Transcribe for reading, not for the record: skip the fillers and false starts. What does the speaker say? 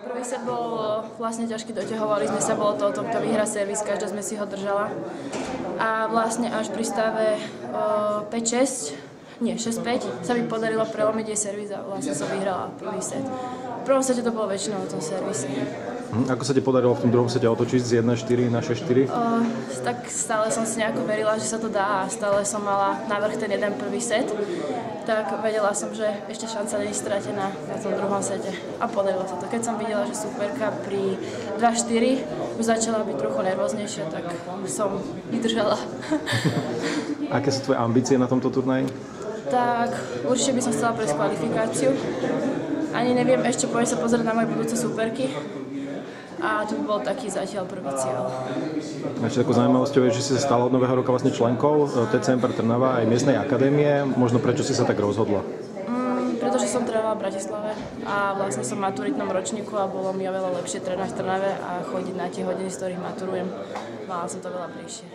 Prvý set bol vlastne ťažký, doťahovali sme sa, bolo to o tom, kto vyhrá servis, každá sme si ho držala. A vlastne až pri stave 6-5 sa mi podarilo prelomiť jej servis a vlastne som vyhrala prvý set. V prvom sete to bolo väčšinou o tom servise. Ako sa ti podarilo v tom druhom sete otočiť z 1-4 na 6-4? Tak stále som si nejako verila, že sa to dá a stále som mala navrch ten jeden prvý set. Tak vedela som, že ešte šanca nie je stratená na tom druhom sete. A podarilo sa to. Keď som videla, že superka pri 2-4 už začala byť trochu nervóznejšia, tak som vydržala. Aké sú tvoje ambície na tomto turnaji? Tak určite by som chcela prejsť kvalifikáciu. Ani neviem, ešte pôjdem sa pozrieť na moje budúce superky. A to by bol taký zatiaľ prvý cieľ. Ešte takou zaujímavosťou je, že si sa stala od nového roka vlastne členkou TCM pre Trnava aj miestnej akadémie. Možno prečo si sa tak rozhodla? Pretože som trénovala v Bratislave a vlastne som v maturitnom ročníku a bolo mi oveľa lepšie trénovať v Trnave a chodiť na tie hodiny, z ktorých maturujem. Mala som to veľa bližšie.